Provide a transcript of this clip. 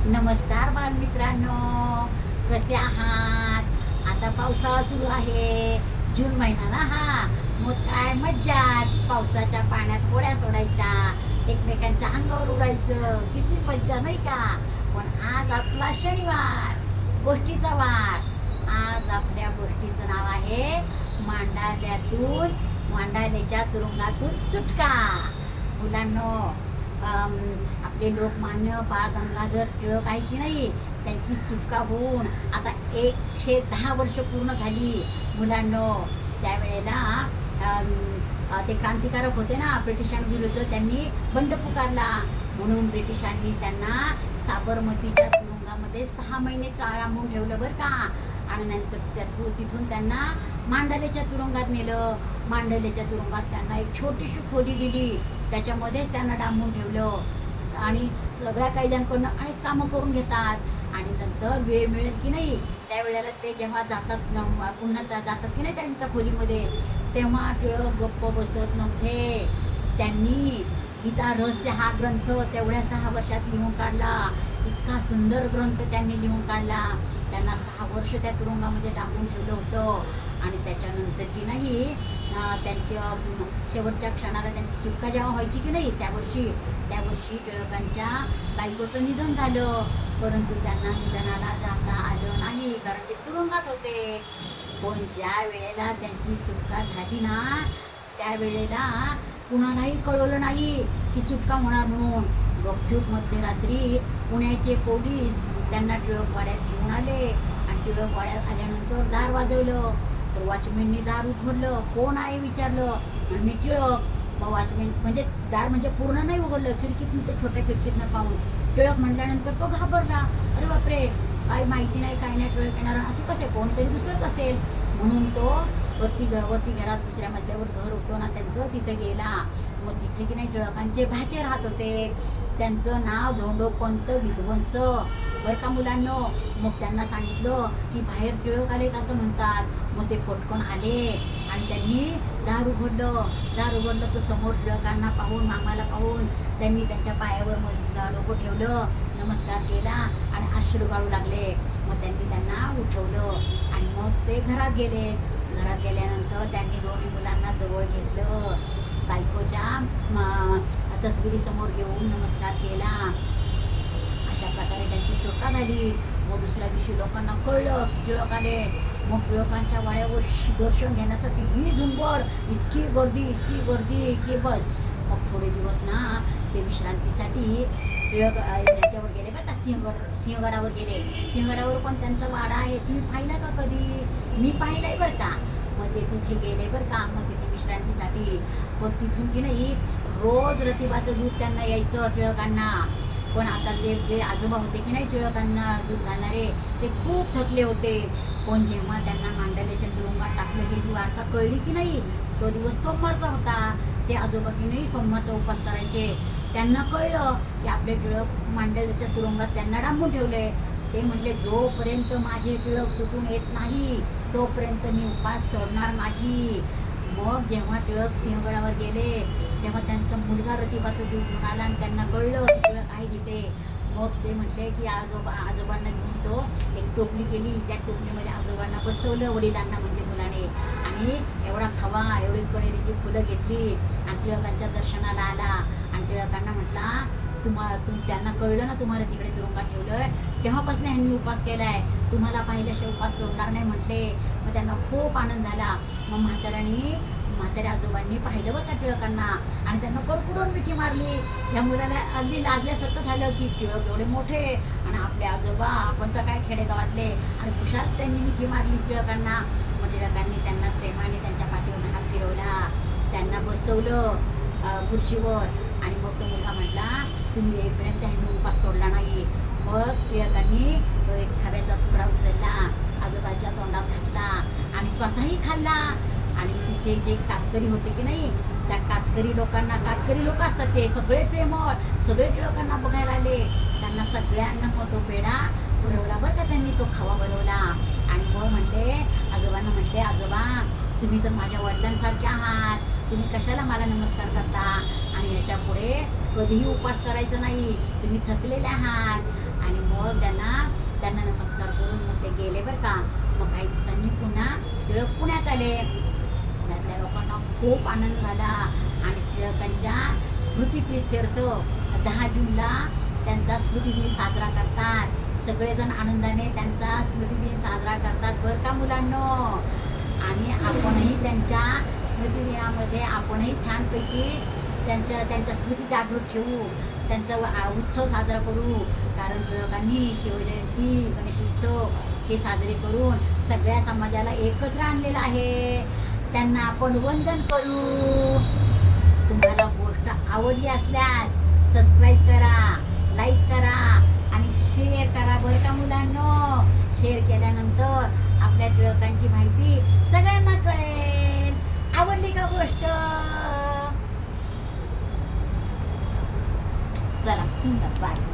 नमस्कार बालमित्रांनो, कसे आहात? आता पावसाळा सुरू आहे, जून महिना ना हा. मग काय मज्जाच, पावसाच्या पाण्यात होड्या सोडायच्या, एकमेकांच्या अंगावर उडायचं, किती मज्जा नाही का? पण आज आपला शनिवार, गोष्टीचा वार. आज आपल्या गोष्टीचं नाव आहे मांडाल्याच्या तुरुंगातून सुटका. मुलांनो, आपले लोकमान्य बाळ गंगाधर टिळक आहे की नाही, त्यांची सुटका होऊन आता 110 वर्ष पूर्ण झाली. मुलांनो, त्यावेळेला ते क्रांतिकारक होते ना, ब्रिटिशांविरुद्ध त्यांनी बंड पुकारला. म्हणून ब्रिटिशांनी त्यांना साबरमतीच्या तुरुंगामध्ये 6 महिने टाळांबून ठेवलं बरं का. आणि नंतर तिथून त्यांना मांडाल्याच्या तुरुंगात नेलं. मांडाल्याच्या तुरुंगात त्यांना एक छोटीशी खोली दिली, त्याच्यामध्येच त्यांना डांबून ठेवलं. आणि सगळ्या कैद्यांकडनं अनेक कामं करून घेतात. आणि नंतर वेळ मिळेल की नाही, त्यावेळेला ते जेव्हा जातात पुन्हा जातात की नाही त्यांच्या खोलीमध्ये, तेव्हा टिळक गप्प बसत नव्हते. त्यांनी गीता रहस्य हा ग्रंथ तेवढ्या 6 वर्षात लिहून काढला. इतका सुंदर ग्रंथ त्यांनी लिहून काढला. त्यांना 6 वर्ष त्या तुरुंगामध्ये डांबून ठेवलं होतं. आणि त्याच्यानंतर की नाही, त्यांच्या शेवटच्या क्षणाला त्यांची सुटका जेव्हा व्हायची की नाही, त्यावर्षी टिळकांच्या बायकोचं निधन झालं. परंतु त्यांना निधनाला जाता आलं नाही, कारण ते तुरुंगात होते. पण ज्या वेळेला त्यांची सुटका झाली ना, त्यावेळेला कुणालाही कळवलं नाही की सुटका होणार म्हणून. गपचूप मध्यरात्री पुण्याचे पोलीस त्यांना टिळकवाड्यात घेऊन आले. आणि टिळकवाड्यात आल्यानंतर दार वाजवलं, तर वॉचमॅननी दार उघडलं. कोण आहे विचारलं, आणि मी टिळक. मग वॉचमॅन म्हणजे दार म्हणजे पूर्ण नाही उघडलं, खिडकीतनं, ते छोट्या खिडकीतनं पाहून टिळक म्हटल्यानंतर तो घाबरला. अरे बापरे, काही माहिती नाही, काही नाही, टिळक येणार असे कसे, कोणतरी दुसरंच असेल. म्हणून तो वरती घरात दुसऱ्या मजल्यावर घर होतं ना त्यांचं, तिथे गेला. मग तिथे की नाही टिळकांचे भाचे राहत होते. त्यांचं नाव धोंडोपंत विध्वंस बरं का मुलांनो. मग त्यांना सांगितलं की बाहेर टिळक आलेत असं म्हणतात. मग ते पटकन आले आणि त्यांनी दार उघडलं तर समोर टिळकांना पाहून, मामाला पाहून त्यांनी त्यांच्या पायावर डोकं ठेवलं, नमस्कार केला आणि अश्रू गाळू लागले. मग त्यांनी त्यांना उठवलं आणि मग ते घरात गेले. घरात गेल्यानंतर त्यांनी दोन्ही मुलांना जवळ घेतलं, बायकोच्या तसबिरीसमोर घेऊन नमस्कार केला. अशा प्रकारे त्यांची सुटका झाली. मग दुसऱ्या दिवशी लोकांना कळलं की टिळक आले. मग टिळकांच्या वाड्यावर दर्शन घेण्यासाठी ही झुंबड, इतकी गर्दी की बस. मग थोडे दिवस ना ते विश्रांतीसाठी टिळक याच्यावर गेले बरं का, सिंहगडावर गेले. सिंहगडावर पण त्यांचा वाडा आहे, तुम्ही पाहिला का कधी? मी पाहिलाय बरं का. मग ते तिथे गेले बरं का, मग तिथे विश्रांतीसाठी. मग तिथून की नाही रोज रतिबाचं दूध त्यांना यायचं टिळकांना. पण आता ते जे आजोबा होते की नाही टिळकांना दूध घालणारे, ते खूप थकले होते. पण जेव्हा त्यांना मांडाल्याच्या तुरुंगात टाकलं, ही जी वार्ता कळली की नाही, तो दिवस सोमवारचा होता. ते आजोबा की नाही सोमवारचा उपवास करायचे. त्यांना कळलं की आपले टिळक मांडाल्याच्या तुरुंगात त्यांना डांबून ठेवले. ते म्हटले, जोपर्यंत माझे टिळक सुटून येत नाही तोपर्यंत मी उपवास सोडणार नाही. मग जेव्हा टिळक सिंहगडावर गेले, तेव्हा त्यांचा मुलगा रतिबाचं दूध घेऊन आला आणि त्यांना कळलं की टिळक आहे तिथे. मग ते म्हटले की आजोबांना घेऊन तो एक टोपली केली, त्या टोपलीमध्ये आजोबांना बसवलं, वडिलांना म्हणजे मुलाने. आणि एवढा खवा, एवढी कणेरीची फुलं घेतली आणि टिळकांच्या दर्शनाला आला. आणि टिळकांना म्हटला, त्यांना कळलं ना तुम्हाला तिकडे तुरुंगात ठेवलंय, तेव्हापासून ह्यांनी उपास केलाय, तुम्हाला पाहिल्याशिवाय उपास सोडणार नाही म्हटले. मग त्यांना खूप आनंद झाला. मग म्हाताऱ्या आजोबांनी पाहिलं बरं का टिळकांना, आणि त्यांना कडकडून मिठी मारली. ह्या मुलाला अगदी लाजल्यासारखं झालं की टिळक एवढे मोठे आणि आपले आजोबा, आपण तर काय खेडेगावातले, आणि कुशाल त्यांनी मिठी मारली टिळकांना. मग टिळकांनी त्यांना प्रेमाने त्यांच्या पाठीवर हात फिरवला, त्यांना बसवलं खुर्चीवर. आणि मग तो मुलगा म्हटला, तुम्ही येईपर्यंत ह्यांनी उपास सोडला नाही. मग टिळकांनी तो एक खव्याचा तुकडा उचलला, आजोबाच्या तोंडात घातला आणि स्वतःही खाल्ला. आणि तिथे जे कातकरी होते की नाही, त्या कातकरी लोक असतात, ते सगळे प्रेमळ, सगळे टिळकांना बघायला आले. त्यांना सगळ्यांना मग तो पेढा भरवला बरं का, त्यांनी तो खवा भरवला. आणि मग आजोबांना म्हटले, आजोबा तुम्ही तर माझ्या वडिलांसारखे आहात, तुम्ही कशाला मला नमस्कार करता, आणि ह्याच्या पुढे कधीही उपवास करायचा नाही, तुम्ही थकलेले आहात. आणि मग करून त्यांना नमस्कार करून मग ते गेले बरं का. मग काही दिवसांनी पुन्हा टिळक पुण्यात आले. पुण्यातल्या लोकांना खूप आनंद झाला आणि टिळकांच्या स्मृतिप्रित्यर्थ 10 जूनला त्यांचा स्मृतिदिन साजरा करतात. सगळेजण आनंदाने त्यांचा स्मृतिदिन साजरा करतात बरं का मुलांनो. आणि आपणही त्यांच्या स्मृतिदिनामध्ये आपणही छानपैकी त्यांच्या स्मृती जागृत ठेवू, त्यांचा उत्सव साजरा करू. कारण टिळकांनी शिवजयंती, गणेश उत्सव हे साजरे करून सगळ्या समाजाला एकत्र आणलेलं आहे. त्यांना आपण वंदन करू. तुम्हाला गोष्ट आवडली असल्यास सबस्क्राईब करा, लाईक करा आणि शेअर करा बरं का मुलांनो. शेअर केल्यानंतर आपल्या टिळकांची माहिती सगळ्यांना कळेल. आवडली का गोष्ट? चला बस.